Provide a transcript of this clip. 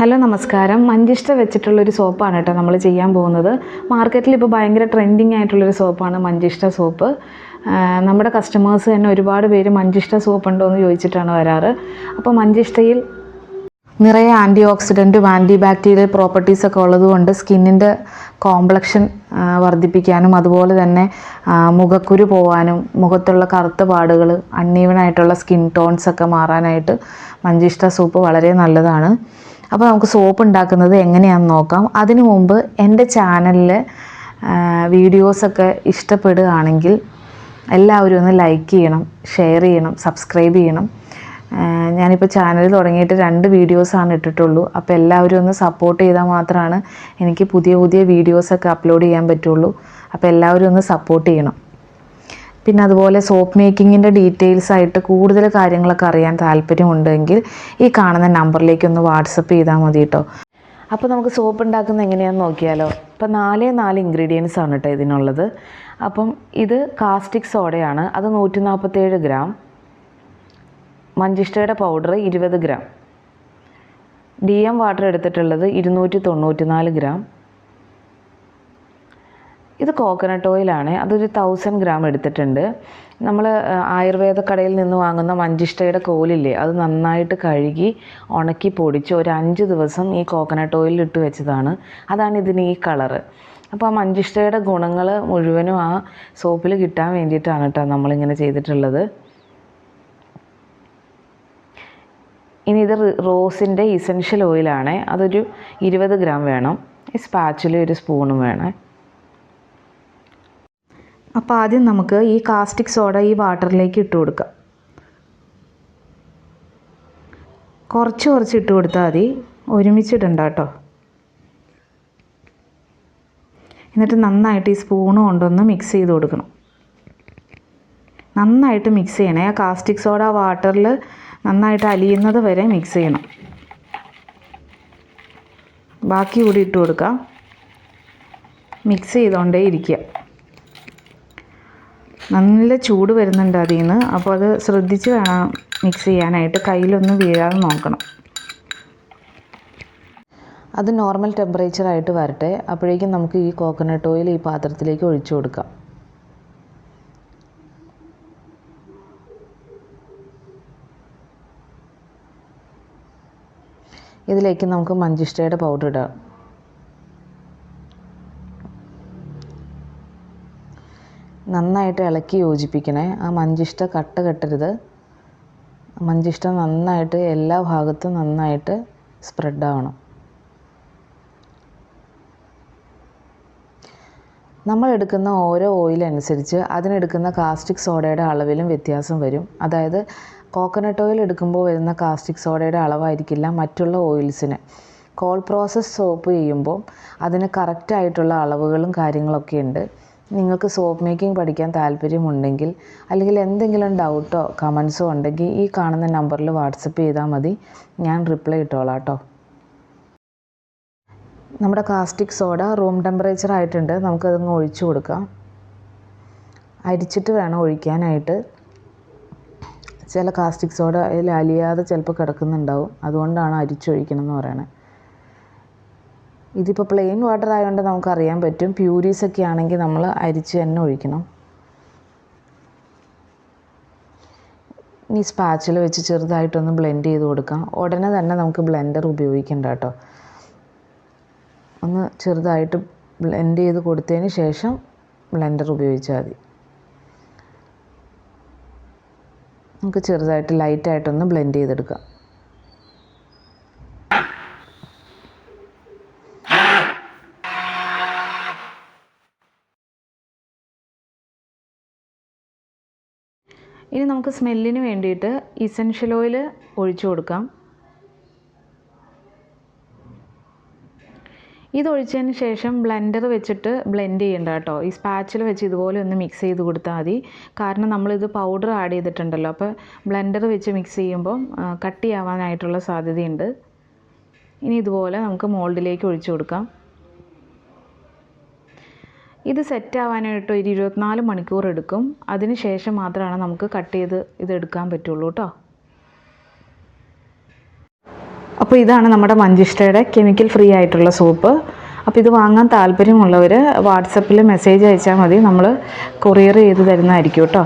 Hello നമസ്കാരം. മഞ്ചിഷ്ട വെച്ചിട്ടുള്ളൊരു സോപ്പാണ് കേട്ടോ നമ്മൾ ചെയ്യാൻ പോകുന്നത്. മാർക്കറ്റിൽ ഇപ്പോൾ ഭയങ്കര ട്രെൻഡിങ് ആയിട്ടുള്ളൊരു സോപ്പാണ് മഞ്ചിഷ്ട സോപ്പ്. നമ്മുടെ കസ്റ്റമേഴ്സ് തന്നെ ഒരുപാട് പേര് മഞ്ചിഷ്ട സോപ്പ് ഉണ്ടോ എന്ന് ചോദിച്ചിട്ടാണ് വരാറ്. അപ്പോൾ മഞ്ചിഷ്ടയിൽ നിറയെ ആൻറ്റി ഓക്സിഡൻറ്റും ആൻറ്റി ബാക്ടീരിയൽ പ്രോപ്പർട്ടീസൊക്കെ ഉള്ളതുകൊണ്ട് സ്കിന്നിൻ്റെ കോംപ്ലക്ഷൻ വർദ്ധിപ്പിക്കാനും അതുപോലെ തന്നെ മുഖക്കുരു പോകാനും മുഖത്തുള്ള കറുത്ത പാടുകൾ അൺഈവനായിട്ടുള്ള സ്കിൻ ടോൺസൊക്കെ മാറാനായിട്ട് മഞ്ചിഷ്ട സോപ്പ് വളരെ നല്ലതാണ്. അപ്പോൾ നമുക്ക് സോപ്പ് ഉണ്ടാക്കുന്നത് എങ്ങനെയാണെന്ന് നോക്കാം. അതിനു മുമ്പ് എൻ്റെ ചാനലിൽ വീഡിയോസൊക്കെ ഇഷ്ടപ്പെടുകയാണെങ്കിൽ എല്ലാവരും ഒന്ന് ലൈക്ക് ചെയ്യണം, ഷെയർ ചെയ്യണം, സബ്സ്ക്രൈബ് ചെയ്യണം. ഞാനിപ്പോൾ ചാനൽ തുടങ്ങിയിട്ട് 2 വീഡിയോസാണ് ഇട്ടിട്ടുള്ളൂ. അപ്പോൾ എല്ലാവരും ഒന്ന് സപ്പോർട്ട് ചെയ്താൽ മാത്രമാണ് എനിക്ക് പുതിയ പുതിയ വീഡിയോസൊക്കെ അപ്ലോഡ് ചെയ്യാൻ പറ്റുള്ളൂ. അപ്പോൾ എല്ലാവരും ഒന്ന് സപ്പോർട്ട് ചെയ്യണം. പിന്നെ അതുപോലെ സോപ്പ് മേക്കിങ്ങിൻ്റെ ഡീറ്റെയിൽസ് ആയിട്ട് കൂടുതൽ കാര്യങ്ങളൊക്കെ അറിയാൻ താല്പര്യമുണ്ടെങ്കിൽ ഈ കാണുന്ന നമ്പറിലേക്ക് ഒന്ന് വാട്സപ്പ് ചെയ്താൽ മതി കേട്ടോ. അപ്പോൾ നമുക്ക് സോപ്പ് ഉണ്ടാക്കുന്നത് എങ്ങനെയാണെന്ന് നോക്കിയാലോ. ഇപ്പോൾ 4 ഇൻഗ്രീഡിയൻസ് ആണ് കേട്ടോ ഇതിനുള്ളത്. അപ്പം ഇത് കാസ്റ്റിക് സോഡയാണ്, അത് 147 ഗ്രാം. മഞ്ചിഷ്ടയുടെ പൗഡർ 20 ഗ്രാം. DM വാട്ടർ എടുത്തിട്ടുള്ളത് 294 ഗ്രാം. ഇത് കോക്കനട്ട് ഓയിലാണ്, അതൊരു 1000 ഗ്രാം എടുത്തിട്ടുണ്ട്. നമ്മൾ ആയുർവേദ കടയിൽ നിന്ന് വാങ്ങുന്ന മഞ്ചിഷ്ടയുടെ കോലില്ലേ, അത് നന്നായിട്ട് കഴുകി ഉണക്കി പൊടിച്ച് ഒരു 5 ദിവസം ഈ കോക്കനട്ട് ഓയിലിൽ ഇട്ട് വെച്ചതാണ്. അതാണ് ഇതിന് ഈ കളറ്. അപ്പോൾ ആ മഞ്ചിഷ്ടയുടെ ഗുണങ്ങൾ മുഴുവനും ആ സോപ്പിൽ കിട്ടാൻ വേണ്ടിയിട്ടാണ് കേട്ടോ നമ്മളിങ്ങനെ ചെയ്തിട്ടുള്ളത്. ഇനി ഇത് റോസിൻ്റെ ഇസെൻഷ്യൽ ഓയിലാണ്, അതൊരു 20 ഗ്രാം വേണം. ഈ സ്പാച്ചിൽ ഒരു സ്പൂണും വേണം. അപ്പോൾ ആദ്യം നമുക്ക് ഈ കാസ്റ്റിക് സോഡ ഈ വാട്ടറിലേക്ക് ഇട്ട് കൊടുക്കാം. കുറച്ച് ഇട്ട് കൊടുത്താൽ മതി, ഒരുമിച്ചിടണ്ട കേട്ടോ. എന്നിട്ട് നന്നായിട്ട് ഈ സ്പൂണ് കൊണ്ടൊന്ന് മിക്സ് ചെയ്ത് കൊടുക്കണം. നന്നായിട്ട് മിക്സ് ചെയ്യണേ. ആ കാസ്റ്റിക് സോഡ വാട്ടറിൽ നന്നായിട്ട് അലിയുന്നത് വരെ മിക്സ് ചെയ്യണം. ബാക്കി കൂടി ഇട്ട് കൊടുക്കാം. മിക്സ് ചെയ്തുകൊണ്ടേ ഇരിക്കുക. നല്ല ചൂട് വരുന്നുണ്ട് അതിൽ നിന്ന്, അപ്പോൾ അത് ശ്രദ്ധിച്ച് വേണം മിക്സ് ചെയ്യാനായിട്ട്. കയ്യിലൊന്നും വീഴാതെ നോക്കണം. അത് നോർമൽ ടെമ്പറേച്ചറായിട്ട് വരട്ടെ. അപ്പോഴേക്കും നമുക്ക് ഈ കോക്കനട്ട് ഓയിൽ ഈ പാത്രത്തിലേക്ക് ഒഴിച്ചു കൊടുക്കാം. ഇതിലേക്ക് നമുക്ക് മഞ്ചിഷ്ടയുടെ പൗഡർ ഇടാം. നന്നായിട്ട് ഇളക്കി യോജിപ്പിക്കണേ. ആ മഞ്ചിഷ്ട കട്ട കെട്ടരുത്. മഞ്ചിഷ്ട നന്നായിട്ട് എല്ലാ ഭാഗത്തും നന്നായിട്ട് സ്പ്രെഡാവണം. നമ്മൾ എടുക്കുന്ന ഓരോ ഓയിലനുസരിച്ച് അതിനെടുക്കുന്ന കാസ്റ്റിക് സോഡയുടെ അളവിലും വ്യത്യാസം വരും. അതായത് കോക്കനട്ട് ഓയിൽ എടുക്കുമ്പോൾ വരുന്ന കാസ്റ്റിക് സോഡയുടെ അളവായിരിക്കില്ല മറ്റുള്ള ഓയിൽസിന്. കോൾഡ് പ്രോസസ് സോപ്പ് ചെയ്യുമ്പോൾ അതിന് കറക്റ്റായിട്ടുള്ള അളവുകളും കാര്യങ്ങളൊക്കെ ഉണ്ട്. നിങ്ങൾക്ക് സോപ്പ് മേക്കിംഗ് പഠിക്കാൻ താല്പര്യമുണ്ടെങ്കിൽ അല്ലെങ്കിൽ എന്തെങ്കിലും ഡൗട്ടോ കമൻസോ ഉണ്ടെങ്കിൽ ഈ കാണുന്ന നമ്പറിൽ വാട്സപ്പ് ചെയ്താൽ മതി, ഞാൻ റിപ്ലൈ ഇട്ടോളാം കേട്ടോ. നമ്മുടെ കാസ്റ്റിക് സോഡ റൂം ടെമ്പറേച്ചർ ആയിട്ടുണ്ട്. നമുക്കതൊന്ന് ഒഴിച്ചു കൊടുക്കാം. അരിച്ചിട്ട് വേണം ഒഴിക്കാനായിട്ട്. ചില കാസ്റ്റിക് സോഡ അതിൽ അലിയാതെ ചിലപ്പോൾ കിടക്കുന്നുണ്ടാവും, അതുകൊണ്ടാണ് അരിച്ചൊഴിക്കണം എന്ന് പറയണത്. ഇതിപ്പോൾ പ്ലെയിൻ വാട്ടർ ആയതുകൊണ്ട് നമുക്കറിയാൻ പറ്റും. പ്യൂരീസൊക്കെ ആണെങ്കിൽ നമ്മൾ അരിച്ച് തന്നെ ഒഴിക്കണം. ഇനി സ്പാച്ചിൽ വെച്ച് ചെറുതായിട്ടൊന്ന് ബ്ലെൻഡ് ചെയ്ത് കൊടുക്കാം. ഉടനെ തന്നെ നമുക്ക് ബ്ലെൻഡർ ഉപയോഗിക്കണ്ട കേട്ടോ. ഒന്ന് ചെറുതായിട്ട് ബ്ലെൻഡ് ചെയ്ത് കൊടുത്തതിന് ശേഷം ബ്ലെൻഡർ ഉപയോഗിച്ചാൽ മതി. നമുക്ക് ചെറുതായിട്ട് ലൈറ്റായിട്ടൊന്ന് ബ്ലെൻഡ് ചെയ്തെടുക്കാം. ഇനി നമുക്ക് സ്മെല്ലിന് വേണ്ടിയിട്ട് ഇസെൻഷ്യൽ ഓയിൽ ഒഴിച്ചു കൊടുക്കാം. ഇതൊഴിച്ചതിന് ശേഷം ബ്ലെൻഡർ വെച്ചിട്ട് ബ്ലെൻഡ് ചെയ്യണ്ട കേട്ടോ. ഈ സ്പാച്ചിൽ വെച്ച് ഇതുപോലെ ഒന്ന് മിക്സ് ചെയ്ത് കൊടുത്താൽ മതി. കാരണം നമ്മളിത് പൗഡർ ആഡ് ചെയ്തിട്ടുണ്ടല്ലോ, അപ്പോൾ ബ്ലെൻഡർ വെച്ച് മിക്സ് ചെയ്യുമ്പോൾ കട്ടിയാവാനായിട്ടുള്ള സാധ്യതയുണ്ട്. ഇനി ഇതുപോലെ നമുക്ക് മോൾഡിലേക്ക് ഒഴിച്ചു കൊടുക്കാം. ഇത് സെറ്റാവാനായിട്ട് ഒരു 24 മണിക്കൂർ എടുക്കും. അതിന് ശേഷം മാത്രമാണ് നമുക്ക് കട്ട് ചെയ്ത് ഇതെടുക്കാൻ പറ്റുള്ളൂ കേട്ടോ. അപ്പോൾ ഇതാണ് നമ്മുടെ മഞ്ചിഷ്ടയുടെ കെമിക്കൽ ഫ്രീ ആയിട്ടുള്ള സോപ്പ്. അപ്പോൾ ഇത് വാങ്ങാൻ താല്പര്യമുള്ളവർ വാട്സപ്പിൽ മെസ്സേജ് അയച്ചാൽ മതി, നമ്മൾ കൊറിയർ ചെയ്ത് തരുന്നതായിരിക്കും കേട്ടോ.